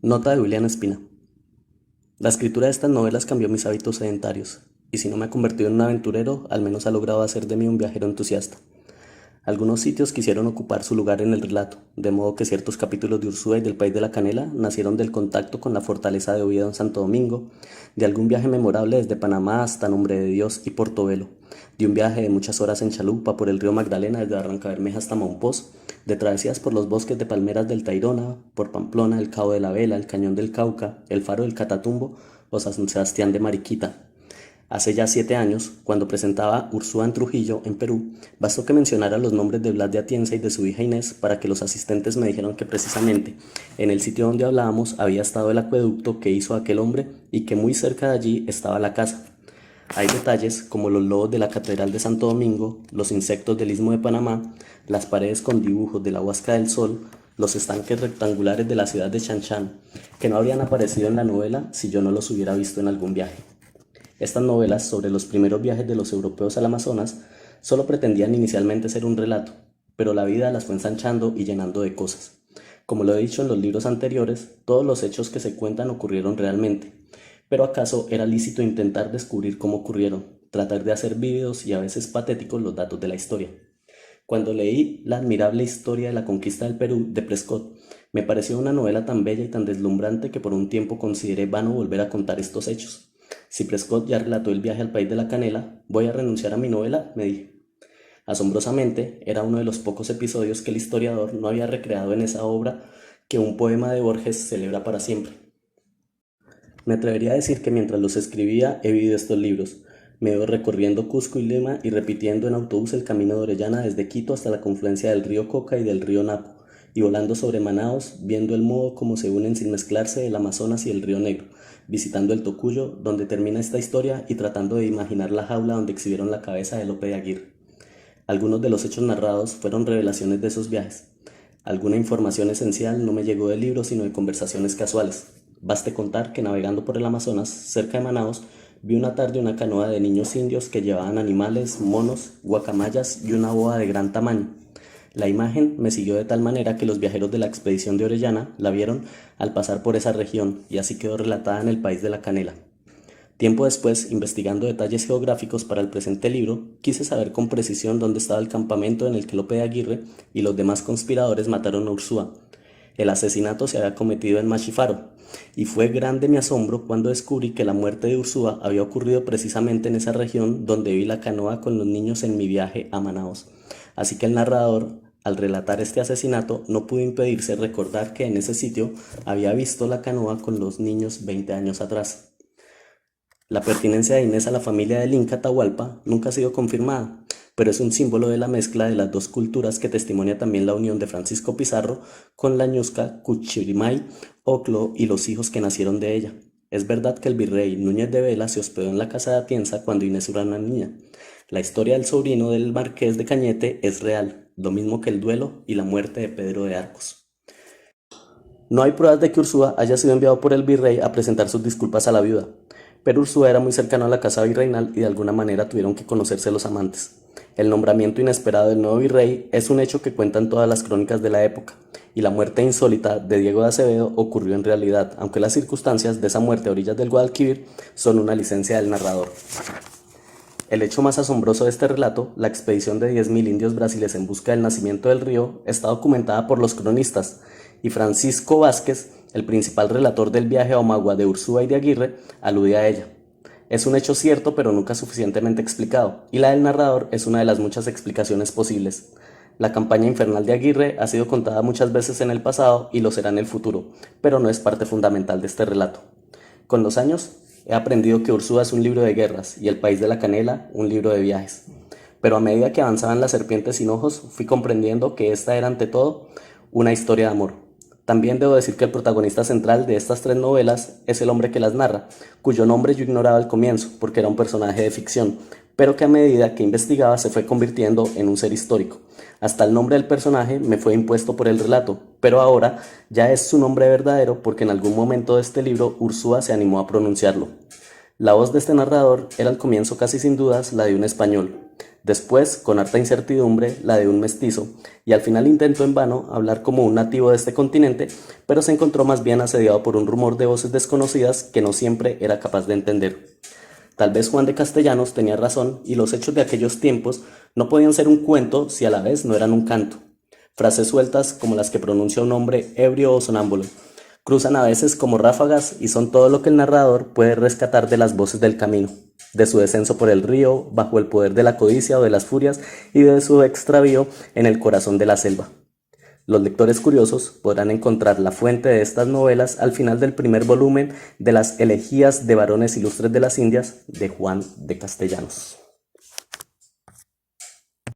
Nota de William Espina. La escritura de estas novelas cambió mis hábitos sedentarios, y si no me ha convertido en un aventurero, al menos ha logrado hacer de mí un viajero entusiasta. Algunos sitios quisieron ocupar su lugar en el relato, de modo que ciertos capítulos de Ursúa y del País de la Canela nacieron del contacto con la fortaleza de Oviedo en Santo Domingo, de algún viaje memorable desde Panamá hasta Nombre de Dios y Portobelo, de un viaje de muchas horas en chalupa por el río Magdalena desde Barrancabermeja hasta Mompox, de travesías por los bosques de palmeras del Tayrona, por Pamplona, el Cabo de la Vela, el Cañón del Cauca, el Faro del Catatumbo o San Sebastián de Mariquita. Hace ya 7 años, cuando presentaba Ursúa en Trujillo, en Perú, bastó que mencionara los nombres de Blas de Atienza y de su hija Inés para que los asistentes me dijeran que precisamente en el sitio donde hablábamos había estado el acueducto que hizo aquel hombre y que muy cerca de allí estaba la casa. Hay detalles como los lobos de la Catedral de Santo Domingo, los insectos del Istmo de Panamá, las paredes con dibujos de la Huasca del Sol, los estanques rectangulares de la ciudad de Chanchán, que no habrían aparecido en la novela si yo no los hubiera visto en algún viaje. Estas novelas sobre los primeros viajes de los europeos al Amazonas solo pretendían inicialmente ser un relato, pero la vida las fue ensanchando y llenando de cosas. Como lo he dicho en los libros anteriores, todos los hechos que se cuentan ocurrieron realmente, pero ¿acaso era lícito intentar descubrir cómo ocurrieron, tratar de hacer vívidos y a veces patéticos los datos de la historia? Cuando leí La admirable historia de la conquista del Perú de Prescott, me pareció una novela tan bella y tan deslumbrante que por un tiempo consideré vano volver a contar estos hechos. Si Prescott ya relató el viaje al País de la Canela, ¿voy a renunciar a mi novela?, me dije. Asombrosamente, era uno de los pocos episodios que el historiador no había recreado en esa obra que un poema de Borges celebra para siempre. Me atrevería a decir que mientras los escribía he vivido estos libros. Me veo recorriendo Cusco y Lima y repitiendo en autobús el camino de Orellana desde Quito hasta la confluencia del río Coca y del río Napo, y volando sobre Manaos, viendo el modo como se unen sin mezclarse el Amazonas y el río Negro, visitando el Tocuyo, donde termina esta historia, y tratando de imaginar la jaula donde exhibieron la cabeza de Lope de Aguirre. Algunos de los hechos narrados fueron revelaciones de esos viajes. Alguna información esencial no me llegó del libro sino de conversaciones casuales. Baste contar que navegando por el Amazonas, cerca de Manaos, vi una tarde una canoa de niños indios que llevaban animales, monos, guacamayas y una boa de gran tamaño. La imagen me siguió de tal manera que los viajeros de la expedición de Orellana la vieron al pasar por esa región y así quedó relatada en el País de la Canela. Tiempo después, investigando detalles geográficos para el presente libro, quise saber con precisión dónde estaba el campamento en el que Lope de Aguirre y los demás conspiradores mataron a Ursúa. El asesinato se había cometido en Machifaro, y fue grande mi asombro cuando descubrí que la muerte de Ursúa había ocurrido precisamente en esa región donde vi la canoa con los niños en mi viaje a Manaos. Así que el narrador, al relatar este asesinato, no pudo impedirse recordar que en ese sitio había visto la canoa con los niños 20 años atrás. La pertinencia de Inés a la familia del Inca Atahualpa nunca ha sido confirmada, pero es un símbolo de la mezcla de las dos culturas que testimonia también la unión de Francisco Pizarro con la ñusca Cuchirimay, Oclo y los hijos que nacieron de ella. Es verdad que el virrey Núñez de Vela se hospedó en la casa de Atienza cuando Inés era una niña. La historia del sobrino del marqués de Cañete es real, lo mismo que el duelo y la muerte de Pedro de Arcos. No hay pruebas de que Ursúa haya sido enviado por el virrey a presentar sus disculpas a la viuda, pero Ursúa era muy cercano a la casa virreinal y de alguna manera tuvieron que conocerse los amantes. El nombramiento inesperado del nuevo virrey es un hecho que cuentan todas las crónicas de la época, y la muerte insólita de Diego de Acevedo ocurrió en realidad, aunque las circunstancias de esa muerte a orillas del Guadalquivir son una licencia del narrador. El hecho más asombroso de este relato, la expedición de 10.000 indios brasileños en busca del nacimiento del río, está documentada por los cronistas, y Francisco Vázquez, el principal relator del viaje a Omagua de Ursúa y de Aguirre, alude a ella. Es un hecho cierto pero nunca suficientemente explicado, y la del narrador es una de las muchas explicaciones posibles. La campaña infernal de Aguirre ha sido contada muchas veces en el pasado y lo será en el futuro, pero no es parte fundamental de este relato. Con los años, he aprendido que Ursúa es un libro de guerras y El País de la Canela un libro de viajes. Pero a medida que avanzaban las serpientes sin ojos, fui comprendiendo que esta era ante todo una historia de amor. También debo decir que el protagonista central de estas 3 novelas es el hombre que las narra, cuyo nombre yo ignoraba al comienzo, porque era un personaje de ficción, pero que a medida que investigaba se fue convirtiendo en un ser histórico. Hasta el nombre del personaje me fue impuesto por el relato, pero ahora ya es su nombre verdadero porque en algún momento de este libro Ursúa se animó a pronunciarlo. La voz de este narrador era al comienzo casi sin dudas la de un español. después, con harta incertidumbre, la de un mestizo, y al final intentó en vano hablar como un nativo de este continente, pero se encontró más bien asediado por un rumor de voces desconocidas que no siempre era capaz de entender. Tal vez Juan de Castellanos tenía razón y los hechos de aquellos tiempos no podían ser un cuento si a la vez no eran un canto. Frases sueltas como las que pronuncia un hombre ebrio o sonámbulo cruzan a veces como ráfagas y son todo lo que el narrador puede rescatar de las voces del camino, de su descenso por el río bajo el poder de la codicia o de las furias y de su extravío en el corazón de la selva. Los lectores curiosos podrán encontrar la fuente de estas novelas al final del primer volumen de las Elegías de Varones Ilustres de las Indias de Juan de Castellanos.